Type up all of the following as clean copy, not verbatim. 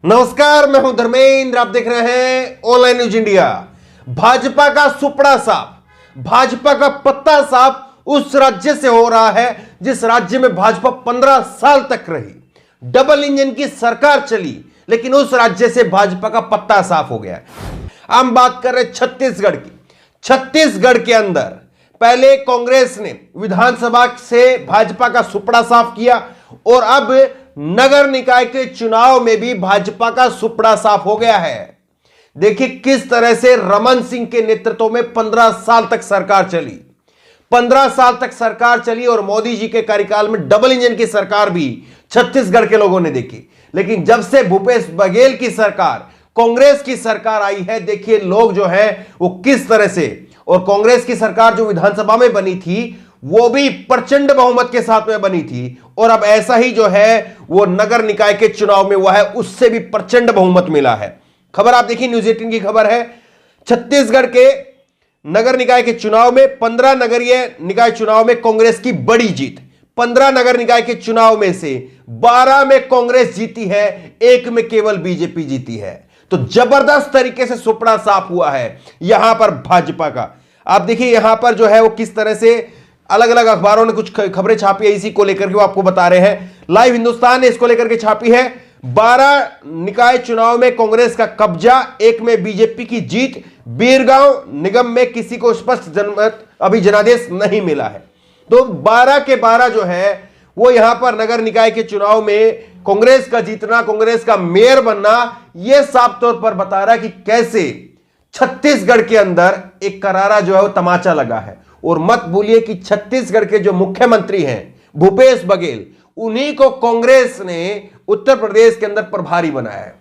नमस्कार, मैं हूं धर्मेंद्र। आप देख रहे हैं ऑनलाइन न्यूज इंडिया। भाजपा का सुपड़ा साफ, भाजपा का पत्ता साफ उस राज्य से हो रहा है जिस राज्य में भाजपा 15 साल तक रही। डबल इंजन की सरकार चली, लेकिन उस राज्य से भाजपा का पत्ता साफ हो गया। हम बात कर रहे छत्तीसगढ़ की। छत्तीसगढ़ के अंदर पहले कांग्रेस ने विधानसभा से भाजपा का सुपड़ा साफ किया और अब नगर निकाय के चुनाव में भी भाजपा का सुपड़ा साफ हो गया है। देखिए किस तरह से रमन सिंह के नेतृत्व में 15 साल तक सरकार चली। 15 साल तक सरकार चली और मोदी जी के कार्यकाल में डबल इंजन की सरकार भी छत्तीसगढ़ के लोगों ने देखी। लेकिन जब से भूपेश बघेल की सरकार, कांग्रेस की सरकार आई है, देखिए लोग जो है वो किस तरह से, और कांग्रेस की सरकार जो विधानसभा में बनी थी वो भी प्रचंड बहुमत के साथ में बनी थी, और अब ऐसा ही जो है वो नगर निकाय के चुनाव में हुआ है, उससे भी प्रचंड बहुमत मिला है। खबर आप देखिए, न्यूज़ 18 की खबर है। छत्तीसगढ़ के नगर निकाय के चुनाव में 15 नगरीय निकाय चुनाव में कांग्रेस की बड़ी जीत। 15 नगर निकाय के चुनाव में से 12 में कांग्रेस जीती है, एक में केवल बीजेपी जीती है। तो जबरदस्त तरीके से सुपड़ा साफ हुआ है यहां पर भाजपा का। आप देखिए यहां पर जो है वो किस तरह से अलग अलग अखबारों ने कुछ खबरें छापी है इसी को लेकर के, वो आपको बता रहे हैं। लाइव हिंदुस्तान ने इसको लेकर के छापी है। 12 निकाय चुनाव में कांग्रेस का कब्जा, एक में बीजेपी की जीत। बीरगांव निगम में किसी को स्पष्ट जनमत अभी जनादेश नहीं मिला है। तो 12 के 12 जो है वो यहां पर नगर निकाय के चुनाव में कांग्रेस का जीतना, कांग्रेस का मेयर बनना, यह साफ तौर पर बता रहा है कि कैसे छत्तीसगढ़ के अंदर एक करारा जो है वो तमाचा लगा है। और मत भूलिए कि छत्तीसगढ़ के जो मुख्यमंत्री हैं भूपेश बघेल, उन्हीं को कांग्रेस ने उत्तर प्रदेश के अंदर प्रभारी बनाया है।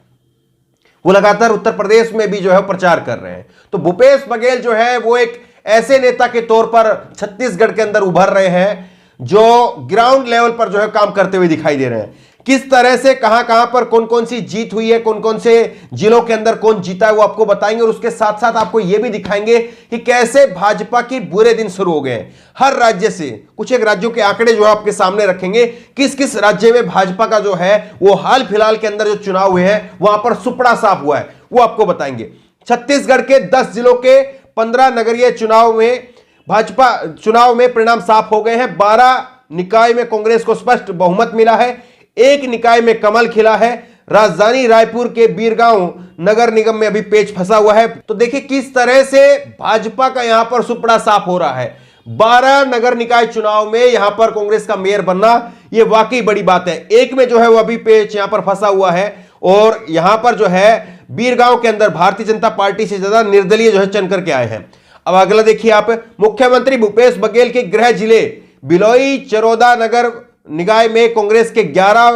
वो लगातार उत्तर प्रदेश में भी जो है प्रचार कर रहे हैं। तो भूपेश बघेल जो है वो एक ऐसे नेता के तौर पर छत्तीसगढ़ के अंदर उभर रहे हैं जो ग्राउंड लेवल पर जो है काम करते हुए दिखाई दे रहे हैं। किस तरह से कहां कहां पर कौन कौन सी जीत हुई है, कौन कौन से जिलों के अंदर कौन जीता है, वो आपको बताएंगे। और उसके साथ साथ आपको यह भी दिखाएंगे कि कैसे भाजपा के बुरे दिन शुरू हो गए। हर राज्य से कुछ एक राज्यों के आंकड़े जो है आपके सामने रखेंगे, किस किस राज्य में भाजपा का जो है वो हाल फिलहाल के अंदर जो चुनाव हुए हैं वहां पर सुपड़ा साफ हुआ है, वो आपको बताएंगे। छत्तीसगढ़ के 10 जिलों के 15 नगरीय चुनाव में भाजपा चुनाव में परिणाम साफ हो गए हैं। 12 निकाय में कांग्रेस को स्पष्ट बहुमत मिला है, एक निकाय में कमल खिला है। राजधानी रायपुर के बीरगांव नगर निगम में अभी पेच फंसा हुआ है। तो देखिए किस तरह से भाजपा का यहां पर सुपड़ा साफ हो रहा है। 12 नगर निकाय चुनाव में यहां पर कांग्रेस का मेयर बनना, यह वाकई बड़ी बात है। एक में जो है वो अभी पेच यहां पर फंसा हुआ है, और यहां पर जो है बीरगांव के अंदर भारतीय जनता पार्टी से ज्यादा निर्दलीय जो है चुन करके आए हैं। अब अगला देखिए आप, मुख्यमंत्री भूपेश बघेल के गृह जिले बिलोई चरोदा नगर निकाय में कांग्रेस के 11,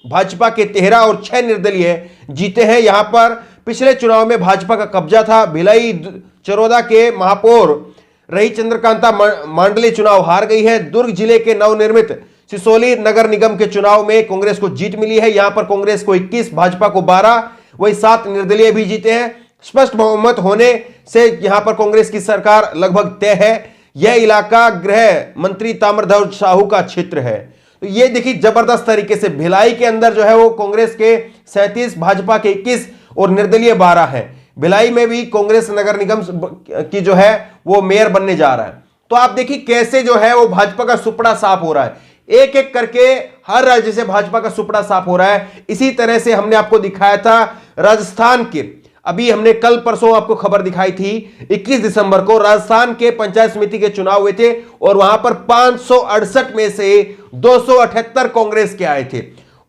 भाजपा के 13 और 6 निर्दलीय जीते हैं। यहां पर पिछले चुनाव में भाजपा का कब्जा था। भिलाई चरोदा के महापौर रही चंद्रकांता मांडले चुनाव हार गई है। दुर्ग जिले के नवनिर्मित सिसोली नगर निगम के चुनाव में कांग्रेस को जीत मिली है। यहां पर कांग्रेस को 21, भाजपा को 12, वही 7 निर्दलीय भी जीते हैं। स्पष्ट बहुमत होने से यहां पर कांग्रेस की सरकार लगभग तय है। यह इलाका गृह मंत्री ताम्रध्वज साहू का क्षेत्र है। तो ये देखिए जबरदस्त तरीके से भिलाई के अंदर जो है वो कांग्रेस के 37, भाजपा के 21 और निर्दलीय 12 है। भिलाई में भी कांग्रेस नगर निगम की जो है वो मेयर बनने जा रहा है। तो आप देखिए कैसे जो है वो भाजपा का सुपड़ा साफ हो रहा है। एक एक करके हर राज्य से भाजपा का सुपड़ा साफ हो रहा है। इसी तरह से हमने आपको दिखाया था राजस्थान के, अभी हमने कल परसों आपको खबर दिखाई थी, 21 दिसंबर को राजस्थान के पंचायत समिति के चुनाव हुए थे और वहां पर 568 में से 278 कांग्रेस के आए थे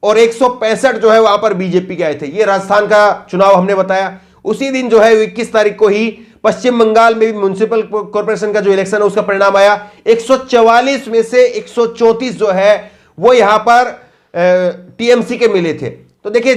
और 165 जो है वहां पर बीजेपी के आए थे। ये राजस्थान का चुनाव हमने बताया। उसी दिन जो है 21 तारीख को ही पश्चिम बंगाल में भी म्युनिसिपल कॉर्पोरेशन का जो इलेक्शन है उसका परिणाम आया। 144 में से 134 जो है वो यहां पर टीएमसी के मिले थे। तो देखिए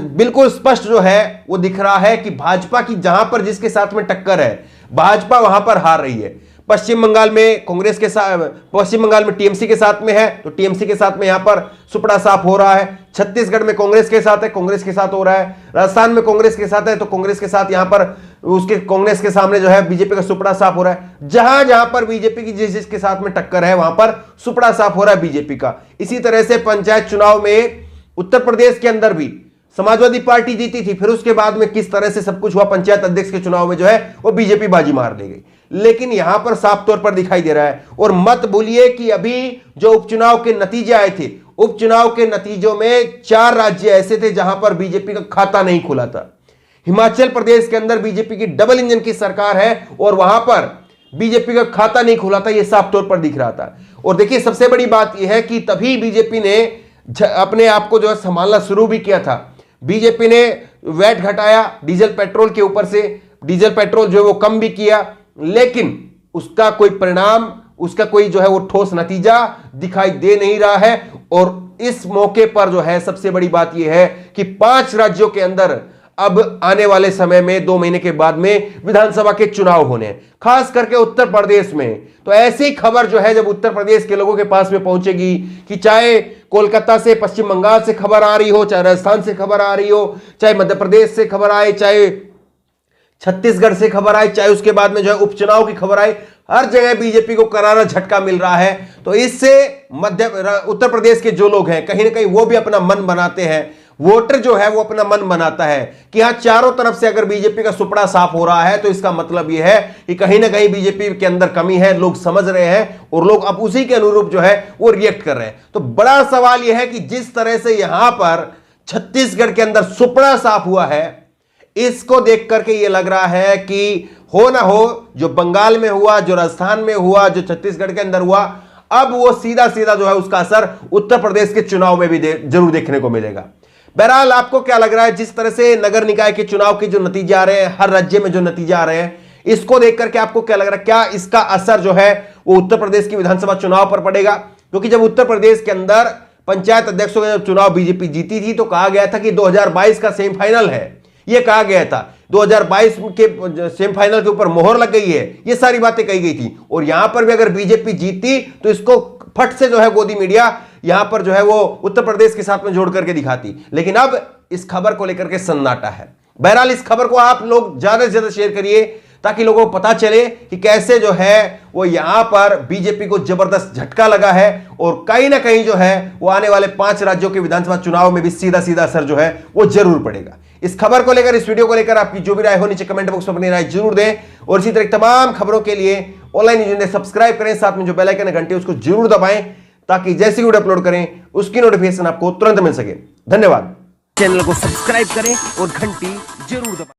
बिल्कुल स्पष्ट जो है वो दिख रहा है कि भाजपा की जहां पर जिसके साथ में टक्कर है, भाजपा वहां पर हार रही है। पश्चिम बंगाल में कांग्रेस के साथ, पश्चिम बंगाल में टीएमसी के साथ में है, तो टीएमसी के साथ में यहां पर सुपड़ा साफ हो रहा है। छत्तीसगढ़ में कांग्रेस के साथ है, कांग्रेस के साथ हो रहा है। राजस्थान में कांग्रेस के साथ है, तो कांग्रेस के साथ यहां पर उसके कांग्रेस के सामने जो है बीजेपी का सुपड़ा साफ हो रहा है। जहां जहां पर बीजेपी की जिसके साथ में टक्कर है वहां पर सुपड़ा साफ हो रहा है बीजेपी का। इसी तरह से पंचायत चुनाव में उत्तर प्रदेश के अंदर भी समाजवादी पार्टी जीती थी, फिर उसके बाद में किस तरह से सब कुछ हुआ, पंचायत अध्यक्ष के चुनाव में जो है वो बीजेपी बाजी मार ले गई। लेकिन यहां पर साफ तौर पर दिखाई दे रहा है। और मत भूलिए कि अभी जो उपचुनाव के नतीजे आए थे, उपचुनाव के नतीजों में 4 राज्य ऐसे थे जहां पर बीजेपी का खाता नहीं खुला था। हिमाचल प्रदेश के अंदर बीजेपी की डबल इंजन की सरकार है और वहां पर बीजेपी का खाता नहीं खुला था, यह साफ तौर पर दिख रहा था। और देखिए सबसे बड़ी बात यह है कि तभी बीजेपी ने अपने आप को जो है संभालना शुरू भी किया था। बीजेपी ने वैट घटाया डीजल पेट्रोल के ऊपर से, डीजल पेट्रोल जो है वो कम भी किया, लेकिन उसका कोई परिणाम, उसका कोई जो है वो ठोस नतीजा दिखाई दे नहीं रहा है। और इस मौके पर जो है सबसे बड़ी बात यह है कि 5 राज्यों के अंदर अब आने वाले समय में 2 महीने के बाद में विधानसभा के चुनाव होने हैं, खास करके उत्तर प्रदेश में। तो ऐसी खबर जो है जब उत्तर प्रदेश के लोगों के पास में पहुंचेगी कि चाहे कोलकाता से, पश्चिम बंगाल से खबर आ रही हो, चाहे राजस्थान से खबर आ रही हो, चाहे मध्य प्रदेश से खबर आए, चाहे छत्तीसगढ़ से खबर आए, चाहे उसके बाद में जो है उपचुनाव की खबर आए, हर जगह बीजेपी को करारा झटका मिल रहा है। तो इससे उत्तर प्रदेश के जो लोग हैं कहीं ना कहीं वो भी अपना मन बनाते हैं, वोटर जो है वो अपना मन बनाता है कि हाँ चारों तरफ से अगर बीजेपी का सुपड़ा साफ हो रहा है तो इसका मतलब यह है कि कहीं ना कहीं बीजेपी के अंदर कमी है, लोग समझ रहे हैं और लोग अब उसी के अनुरूप जो है वो रिएक्ट कर रहे हैं। तो बड़ा सवाल यह है कि जिस तरह से यहां पर छत्तीसगढ़ के अंदर सुपड़ा साफ हुआ है, इसको देख करके यह लग रहा है कि हो ना हो जो बंगाल में हुआ, जो राजस्थान में हुआ, जो छत्तीसगढ़ के अंदर हुआ, अब वो सीधा सीधा जो है उसका असर उत्तर प्रदेश के चुनाव में भी जरूर देखने को मिलेगा। बहरहाल आपको क्या लग रहा है, जिस तरह से नगर निकाय के चुनाव के जो नतीजे आ रहे हैं, हर राज्य में जो नतीजे आ रहे हैं, इसको देख करके आपको क्या लग रहा है, क्या इसका असर जो है वो उत्तर प्रदेश की विधानसभा चुनाव पर पड़ेगा? क्योंकि जब उत्तर प्रदेश के अंदर पंचायत अध्यक्षों का जब चुनाव बीजेपी जीती थी तो कहा गया था कि 2022 का सेमीफाइनल है, यह कहा गया था। 2022 के सेमीफाइनल के ऊपर मोहर लग गई है, ये सारी बातें कही गई थी। और यहां पर भी अगर बीजेपी जीती तो इसको फट से जो है गोदी मीडिया यहां पर जो है वो उत्तर प्रदेश के साथ में जोड़ करके दिखाती। लेकिन अब इस खबर को लेकर के सन्नाटा है। बहरहाल इस खबर को आप लोग ज्यादा से ज्यादा शेयर करिए ताकि लोगों को पता चले कि कैसे जो है वो यहां पर बीजेपी को जबरदस्त झटका लगा है और कहीं ना कहीं जो है वो आने वाले 5 राज्यों के विधानसभा चुनाव में भी सीधा सीधा असर जो है वो जरूर पड़ेगा। इस खबर को लेकर, इस वीडियो को लेकर आपकी जो भी राय हो नीचे कमेंट बॉक्स में अपनी राय जरूर दें और इसी तरह तमाम खबरों के लिए ऑनलाइन न्यूज़ इंडिया सब्सक्राइब करें, साथ में जो बेल आइकन है घंटी उसको जरूर दबाएं ताकि जैसे वीडियो अपलोड करें उसकी नोटिफिकेशन आपको तुरंत मिल सके। धन्यवाद। चैनल को सब्सक्राइब करें और घंटी जरूर दबाएं।